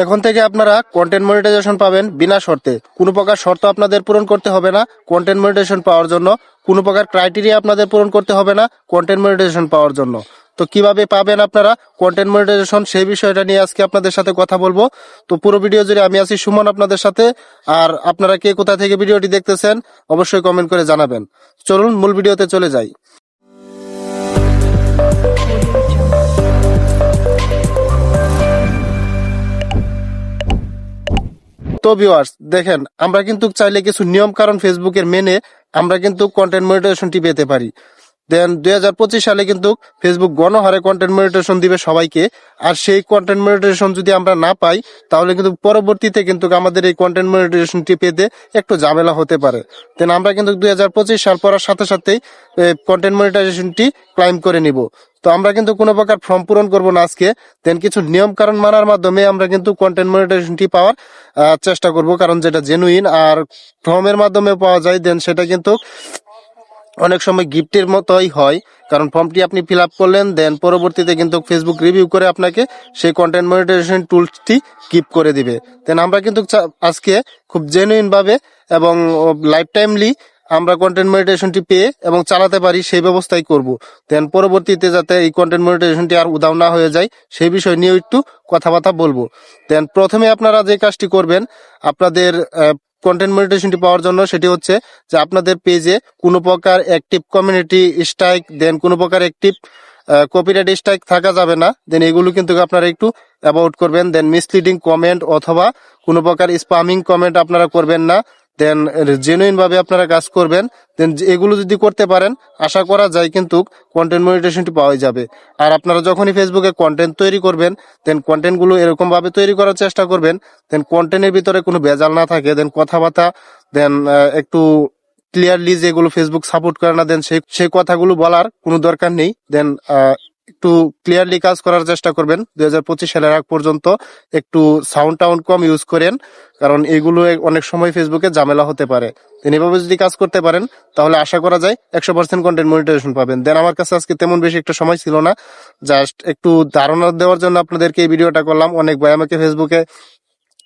এখন থেকে আপনারা কন্টেন্ট মনিটাইজেশন পাবেন বিনা শর্তে। কোনো প্রকার শর্ত আপনাদের পূরণ করতে হবে না কন্টেন্ট মনিটাইজেশন পাওয়ার জন্য। কোনো প্রকার ক্রাইটেরিয়া আপনাদের পূরণ করতে হবে না কন্টেন্ট মনিটাইজেশন পাওয়ার জন্য। তো কিভাবে পাবেন আপনারা কন্টেন্ট মনিটাইজেশন সেই বিষয়টা নিয়ে আজকে আপনাদের সাথে কথা বলবো। তো পুরো ভিডিও জুড়ে আমি আছি সুমন আপনাদের সাথে। আর আপনারা কে কোথা থেকে ভিডিওটি দেখতেছেন অবশ্যই কমেন্ট করে জানাবেন। চলুন মূল ভিডিওতে চলে যাই। তো ভিউয়ার্স দেখেন, আমরা কিন্তু চাইলে কিছু নিয়ম কারণ ফেসবুকের মেনে আমরা কিন্তু কন্টেন্ট মনিটাইজেশনটি পেতে পারি। দেন 2025 সালে কিন্তু ফেসবুক গণহারে কন্টেন্ট মনিটাইজেশন দিবে সবাইকে। আর সেই কন্টেন্ট মনিটাইজেশন যদি আমরা না পাই তাহলে কিন্তু পরবর্তীতে কিন্তু আমাদের এই কন্টেন্ট মনিটাইজেশনটি পেতে একটু ঝামেলা হতে পারে। দেন আমরা কিন্তু 2025 সাল পড়ার সাথে সাথেই কন্টেন্ট মনিটাইজেশনটি ক্লাইম করে নিব। তো আমরা কিন্তু কোনো প্রকার ফর্ম পূরণ করবো না আজকে। দেন কিছু নিয়ম কারণ মানার মাধ্যমে আমরা কিন্তু কন্টেন্ট মনিটাইজেশনটি পাওয়ার চেষ্টা করব, কারণ যেটা জেনুইন আর ফর্মের মাধ্যমে পাওয়া যায় দেন সেটা কিন্তু অনেক সময় গিফটের মতোই হয়। কারণ ফর্মটি আপনি ফিল আপ করলেন, দেন পরবর্তীতে কিন্তু ফেসবুক রিভিউ করে আপনাকে সেই কন্টেন্ট মনিটাইজেশন টুলসটি গিফট করে দিবে। দেন আমরা কিন্তু আজকে খুব জেনুইন ভাবে এবং লাইফ টাইমলি আমরা কন্টেন্ট মনিটাইজেশনটি পেয়ে এবং চালাতে পারি সেই ব্যবস্থাই করব। দেন পরবর্তীতে যাতে এই কন্টেন্ট মনিটাইজেশনটি আর উধাও না হয়ে যায় সেই বিষয় নিয়ে একটু কথাবার্তা বলবো। দেন প্রথমে আপনারা যে কাজটি করবেন আপনাদের কন্টেন্ট মনিটাইজেশনটি পাওয়ার জন্য, সেটি হচ্ছে যে আপনাদের পেজে কোনো প্রকার অ্যাক্টিভ কমিউনিটি স্ট্রাইক দেন কোনো প্রকার অ্যাক্টিভ কপিরাইট স্ট্রাইক থাকা যাবে না। দেন এগুলো কিন্তু আপনারা একটু অ্যাভয়েড করবেন। দেন মিসলিডিং কমেন্ট অথবা কোনো প্রকার স্প্যামিং কমেন্ট আপনারা করবেন না। দেন জেনুইন ভাবে আপনারা কাজ করবেন। দেন এগুলো যদি করতে পারেন আশা করা যায় কিন্তু কন্টেন্ট মনিটাইজেশনটি পাওয়া যাবে। আর আপনারা যখনই ফেসবুকে কন্টেন্ট তৈরি করবেন দেন কন্টেন্টগুলো এরকম ভাবে তৈরি করার চেষ্টা করবেন দেন কন্টেন্টের ভিতরে কোনো ভেজাল না থাকে। দেন কথাবার্তা দেন একটু ক্লিয়ারলি, যেগুলো ফেসবুক সাপোর্ট করে না দেন সেই কথাগুলো বলার কোনো দরকার নেই। দেন একটু ক্লিয়ারলি কাজ করার চেষ্টা করবেন। 2025 সালের আগ পর্যন্ত একটু সাউন্ড টাউন্ড কম ইউজ করেন, কারণ এগুলো অনেক সময় ফেসবুকে ঝামেলা হতে পারে। দেন এভাবে যদি কাজ করতে পারেন তাহলে আশা করা যায় 100% কন্টেন্ট মনিটাইজেশন পাবেন। দেন আমার কাছে আজকে তেমন বেশি একটা সময় ছিল না, জাস্ট একটু ধারণা দেওয়ার জন্য আপনাদেরকে এই ভিডিওটা করলাম। অনেক ভাই আমাকে ফেসবুকে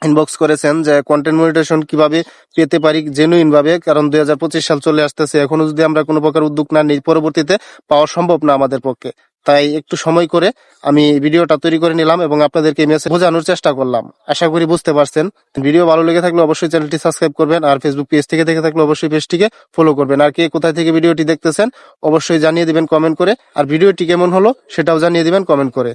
ইনবক্স করেছেন যে কন্টেন্ট মনিটাইজেশন কিভাবে পেতে পারি জেনুইন ভাবে, কারণ 2025 সাল চলে আসতেছে, এখনো যদি আমরা কোনো প্রকার উদ্যোগ না নিই পরবর্তীতে পাওয়া সম্ভব না আমাদের পক্ষে। তাই একটু সময় করে আমি ভিডিওটা তৈরি করে নিলাম এবং আপনাদেরকে মেসেজ বোঝানোর চেষ্টা করলাম। আশা করি বুঝতে পারছেন। ভিডিও ভালো লেগে থাকলে অবশ্যই চ্যানেলটি সাবস্ক্রাইব করবেন, আর ফেসবুক পেজ থেকে দেখে থাকলে অবশ্যই পেজটিকে ফলো করবেন। আর কে কোথায় থেকে ভিডিওটি দেখতেছেন অবশ্যই জানিয়ে দিবেন কমেন্ট করে, আর ভিডিওটি কেমন হলো সেটাও জানিয়ে দিবেন কমেন্ট করে।